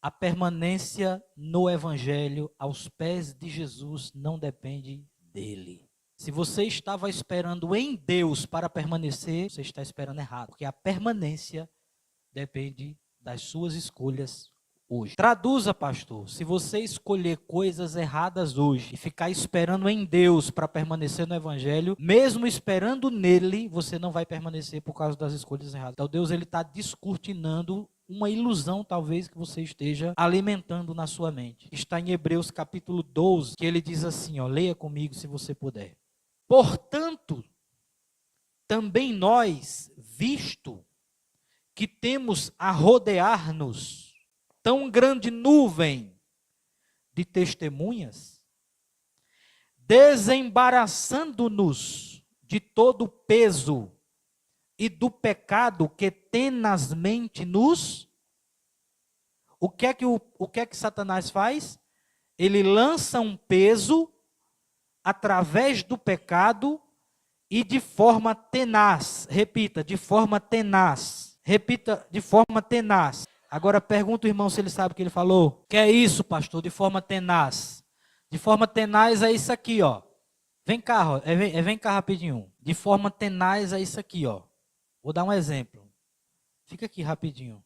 A permanência no Evangelho, aos pés de Jesus, não depende dele. Se você estava esperando em Deus para permanecer, você está esperando errado, porque a permanência depende das suas escolhas hoje. Traduza, pastor. Se você escolher coisas erradas hoje e ficar esperando em Deus para permanecer no Evangelho, mesmo esperando nele, você não vai permanecer por causa das escolhas erradas. Então Deus está descortinando uma ilusão talvez que você esteja alimentando na sua mente. Está em Hebreus capítulo 12, que ele diz assim, leia comigo se você puder. Portanto, também nós, visto que temos a rodear-nos tão grande nuvem de testemunhas, desembaraçando-nos de todo o peso e do pecado que tenazmente nos... O que é que Satanás faz? Ele lança um peso através do pecado e de forma tenaz. Repita, de forma tenaz. Repita, de forma tenaz. Agora pergunta o irmão se ele sabe o que ele falou. Que é isso, pastor, de forma tenaz? De forma tenaz é isso aqui, ó. Vem cá, vem cá rapidinho. De forma tenaz é isso aqui, ó. Vou dar um exemplo. Fica aqui rapidinho.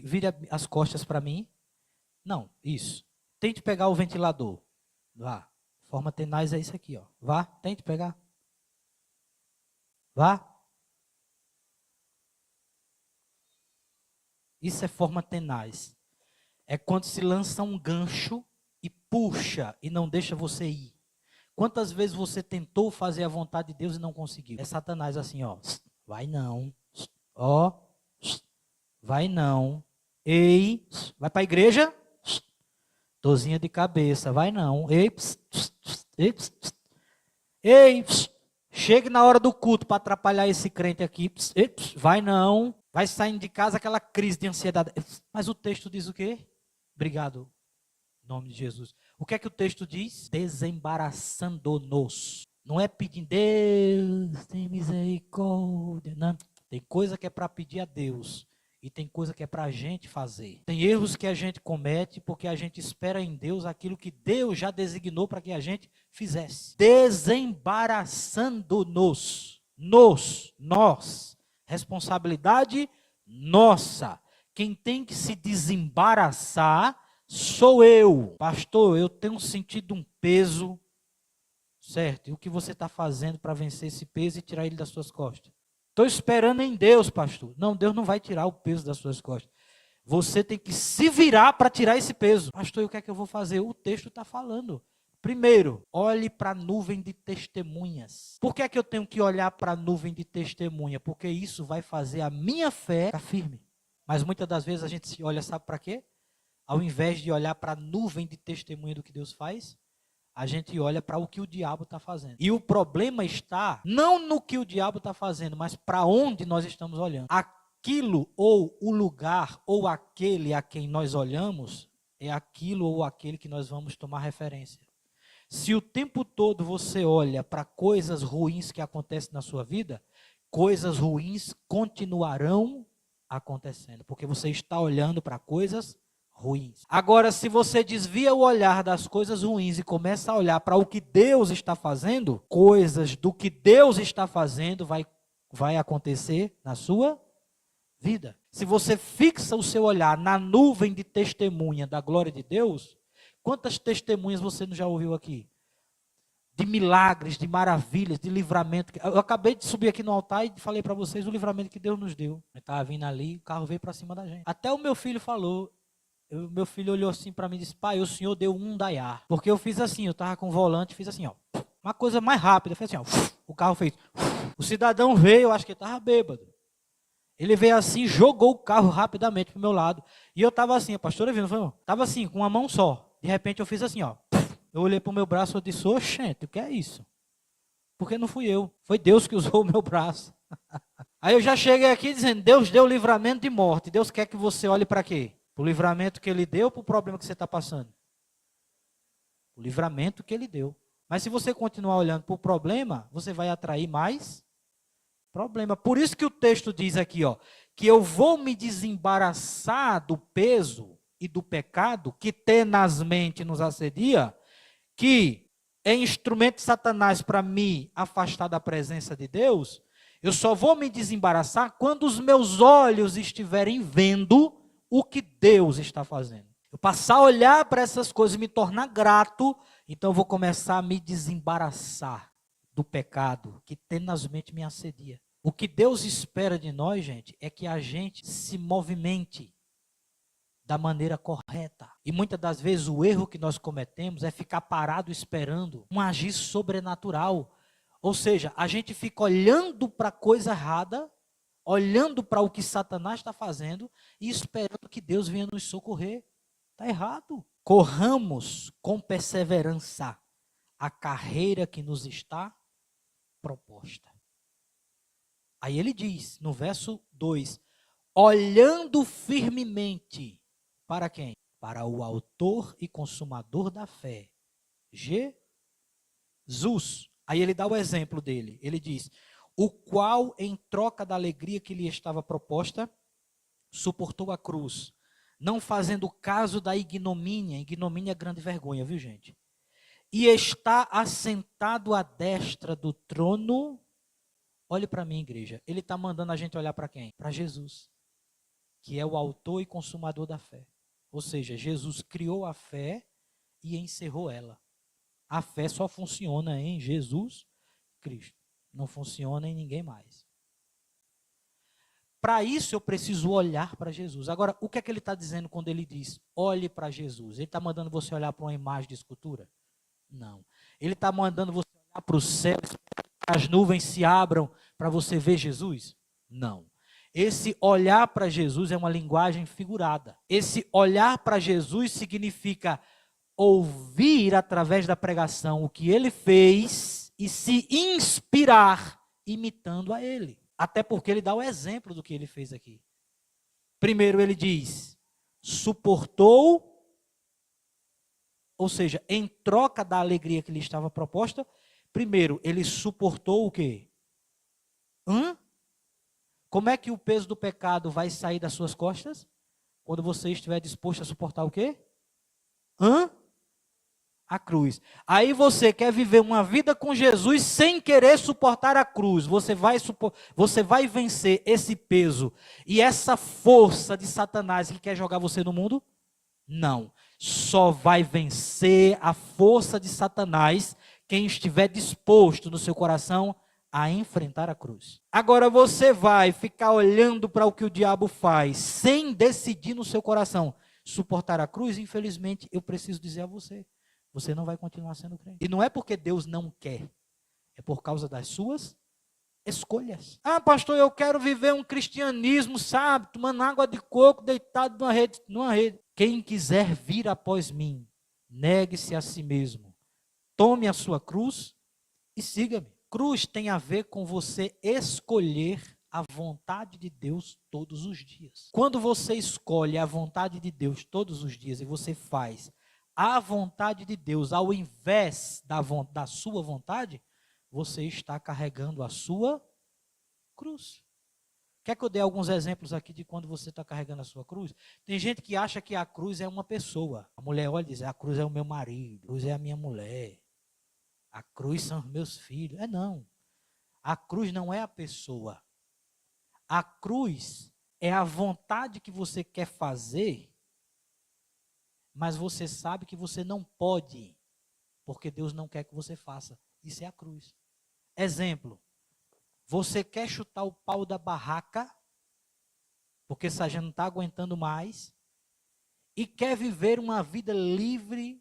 Vira as costas para mim. Não, isso. Tente pegar o ventilador. Vá. Forma tenaz é isso aqui, ó. Vá, tente pegar. Vá. Isso é forma tenaz. É quando se lança um gancho e puxa e não deixa você ir. Quantas vezes você tentou fazer a vontade de Deus e não conseguiu? É Satanás assim, ó. Vai não. Ó. Vai não. Ei. Vai para a igreja? Dorzinha de cabeça. Vai não. Ei. Ei. Ei. Chegue na hora do culto para atrapalhar esse crente aqui. Ei. Vai não. Vai saindo de casa aquela crise de ansiedade. Mas o texto diz o quê? Obrigado. Em nome de Jesus. O que é que o texto diz? Desembaraçando-nos. Não é pedindo, Deus, tem misericórdia. Não. Tem coisa que é para pedir a Deus. E tem coisa que é para a gente fazer. Tem erros que a gente comete porque a gente espera em Deus aquilo que Deus já designou para que a gente fizesse. Desembaraçando-nos. Nós. Responsabilidade nossa. Quem tem que se desembaraçar sou eu. Pastor, eu tenho sentido um peso, certo? E o que você está fazendo para vencer esse peso e tirar ele das suas costas? Estou esperando em Deus, pastor. Não, Deus não vai tirar o peso das suas costas. Você tem que se virar para tirar esse peso. Pastor, e o que é que eu vou fazer? O texto está falando. Primeiro, olhe para a nuvem de testemunhas. Por que é que eu tenho que olhar para a nuvem de testemunha? Porque isso vai fazer a minha fé ficar firme. Mas muitas das vezes a gente se olha, sabe para quê? Ao invés de olhar para a nuvem de testemunha do que Deus faz, a gente olha para o que o diabo está fazendo. E o problema está não no que o diabo está fazendo, mas para onde nós estamos olhando. Aquilo ou o lugar ou aquele a quem nós olhamos é aquilo ou aquele que nós vamos tomar referência. Se o tempo todo você olha para coisas ruins que acontecem na sua vida, coisas ruins continuarão acontecendo, porque você está olhando para coisas ruins. Agora, se você desvia o olhar das coisas ruins e começa a olhar para o que Deus está fazendo, coisas do que Deus está fazendo vai acontecer na sua vida. Se você fixa o seu olhar na nuvem de testemunha da glória de Deus, quantas testemunhas você não já ouviu aqui? De milagres, de maravilhas, de livramento. Eu acabei de subir aqui no altar e falei para vocês o livramento que Deus nos deu. Eu estava vindo ali, o carro veio para cima da gente. Até o meu filho falou, meu filho olhou assim para mim e disse, pai, o senhor deu um Daiá. Porque eu fiz assim, eu estava com o volante, fiz assim, ó. Uma coisa mais rápida, fez assim, ó. O carro fez. O cidadão veio, eu acho que ele estava bêbado. Ele veio assim, jogou o carro rapidamente para o meu lado. E eu estava assim, a pastora viu, não foi? Estava assim, com uma mão só. De repente eu fiz assim, ó. Eu olhei para o meu braço e disse, oxente, o que é isso? Porque não fui eu, foi Deus que usou o meu braço. Aí eu já cheguei aqui dizendo, Deus deu livramento de morte. Deus quer que você olhe para quê? Para o livramento que Ele deu ou para o problema que você está passando? O livramento que Ele deu. Mas se você continuar olhando para o problema, você vai atrair mais problema. Por isso que o texto diz aqui, ó, que eu vou me desembaraçar do peso e do pecado que tenazmente nos assedia, que é instrumento de Satanás para me afastar da presença de Deus, eu só vou me desembaraçar quando os meus olhos estiverem vendo o que Deus está fazendo. Eu passar a olhar para essas coisas e me tornar grato, então eu vou começar a me desembaraçar do pecado que tenazmente me assedia. O que Deus espera de nós, gente, é que a gente se movimente da maneira correta. E muitas das vezes o erro que nós cometemos é ficar parado esperando um agir sobrenatural. Ou seja, a gente fica olhando para a coisa errada, olhando para o que Satanás está fazendo e esperando que Deus venha nos socorrer. Está errado. Corramos com perseverança a carreira que nos está proposta. Aí ele diz, no verso 2, olhando firmemente, para quem? Para o autor e consumador da fé, Jesus. Aí ele dá o exemplo dele, ele diz, o qual em troca da alegria que lhe estava proposta, suportou a cruz, não fazendo caso da ignomínia é grande vergonha, viu gente? E está assentado à destra do trono. Olhe para mim, igreja. Ele está mandando a gente olhar para quem? Para Jesus, que é o autor e consumador da fé. Ou seja, Jesus criou a fé e encerrou ela. A fé só funciona em Jesus Cristo. Não funciona em ninguém mais. Para isso eu preciso olhar para Jesus. Agora, o que é que ele está dizendo quando ele diz, olhe para Jesus? Ele está mandando você olhar para uma imagem de escultura? Não. Ele está mandando você olhar para o céu, para as nuvens se abram para você ver Jesus? Não. Esse olhar para Jesus é uma linguagem figurada. Esse olhar para Jesus significa ouvir através da pregação o que ele fez e se inspirar imitando a ele. Até porque ele dá o exemplo do que ele fez aqui. Primeiro ele diz, suportou, ou seja, em troca da alegria que lhe estava proposta, primeiro ele suportou o quê? Como é que o peso do pecado vai sair das suas costas? Quando você estiver disposto a suportar o quê? A cruz. Aí você quer viver uma vida com Jesus sem querer suportar a cruz. Você vai vencer esse peso e essa força de Satanás que quer jogar você no mundo? Não. Só vai vencer a força de Satanás quem estiver disposto no seu coração a enfrentar a cruz. Agora você vai ficar olhando para o que o diabo faz, sem decidir no seu coração suportar a cruz? Infelizmente, eu preciso dizer a você, você não vai continuar sendo crente. E não é porque Deus não quer, é por causa das suas escolhas. Ah, pastor, eu quero viver um cristianismo, sabe, tomando água de coco, deitado numa rede. Quem quiser vir após mim, negue-se a si mesmo, tome a sua cruz e siga-me. Cruz tem a ver com você escolher a vontade de Deus todos os dias. Quando você escolhe a vontade de Deus todos os dias e você faz a vontade de Deus ao invés da sua vontade, você está carregando a sua cruz. Quer que eu dê alguns exemplos aqui de quando você está carregando a sua cruz? Tem gente que acha que a cruz é uma pessoa. A mulher olha e diz, a cruz é o meu marido, a cruz é a minha mulher. A cruz são os meus filhos. Não. A cruz não é a pessoa. A cruz é a vontade que você quer fazer, mas você sabe que você não pode, porque Deus não quer que você faça. Isso é a cruz. Exemplo. Você quer chutar o pau da barraca, porque você já não está aguentando mais, e quer viver uma vida livre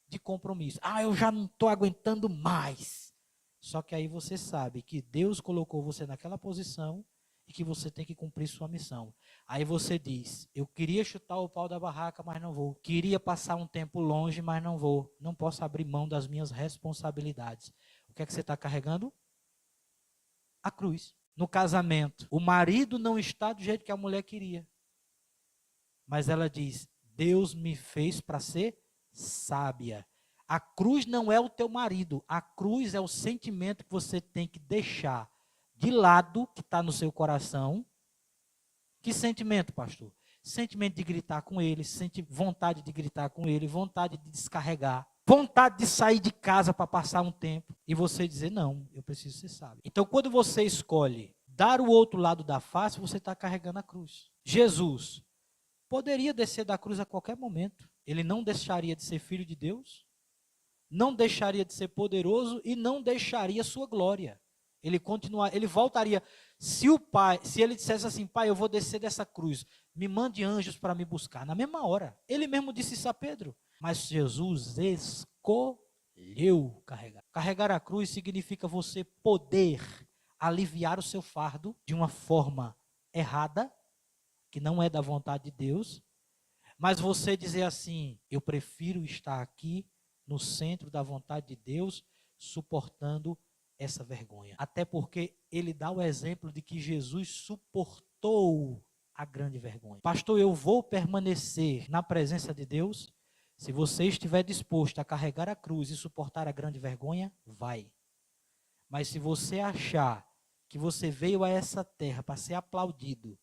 de compromisso. Eu já não estou aguentando mais. Só que aí você sabe que Deus colocou você naquela posição e que você tem que cumprir sua missão. Aí você diz, eu queria chutar o pau da barraca, mas não vou. Queria passar um tempo longe, mas não vou. Não posso abrir mão das minhas responsabilidades. O que é que você está carregando? A cruz. No casamento, o marido não está do jeito que a mulher queria. Mas ela diz, Deus me fez para ser sábia. A cruz não é o teu marido, a cruz é o sentimento que você tem que deixar de lado, que está no seu coração, Que sentimento, pastor? Sentimento de gritar com ele, vontade de gritar com ele, vontade de descarregar, vontade de sair de casa para passar um tempo e você dizer, não, eu preciso ser sábio. Então, quando você escolhe dar o outro lado da face, você está carregando a cruz. Jesus poderia descer da cruz a qualquer momento. Ele não deixaria de ser filho de Deus, não deixaria de ser poderoso e não deixaria sua glória. Ele voltaria. Se ele dissesse assim, pai, eu vou descer dessa cruz, me mande anjos para me buscar, na mesma hora. Ele mesmo disse isso a Pedro. Mas Jesus escolheu carregar. Carregar a cruz significa você poder aliviar o seu fardo de uma forma errada, que não é da vontade de Deus, mas você dizer assim, eu prefiro estar aqui no centro da vontade de Deus, suportando essa vergonha. Até porque ele dá o exemplo de que Jesus suportou a grande vergonha. Pastor, eu vou permanecer na presença de Deus? Se você estiver disposto a carregar a cruz e suportar a grande vergonha, vai. Mas se você achar que você veio a essa terra para ser aplaudido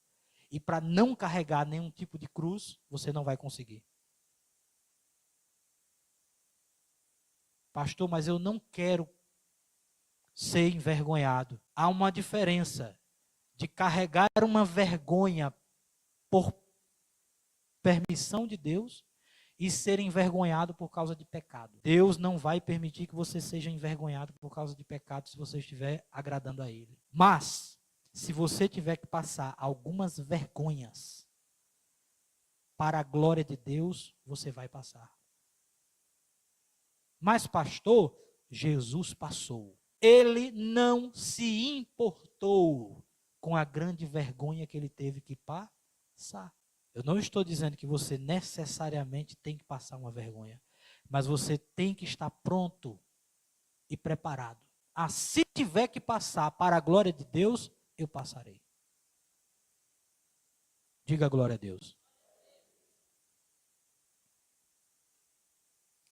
e para não carregar nenhum tipo de cruz, você não vai conseguir. Pastor, mas eu não quero ser envergonhado. Há uma diferença de carregar uma vergonha por permissão de Deus e ser envergonhado por causa de pecado. Deus não vai permitir que você seja envergonhado por causa de pecado se você estiver agradando a Ele. Mas, se você tiver que passar algumas vergonhas para a glória de Deus, você vai passar. Mas, pastor, Jesus passou. Ele não se importou com a grande vergonha que ele teve que passar. Eu não estou dizendo que você necessariamente tem que passar uma vergonha, mas você tem que estar pronto e preparado. Se tiver que passar para a glória de Deus, eu passarei. Diga glória a Deus.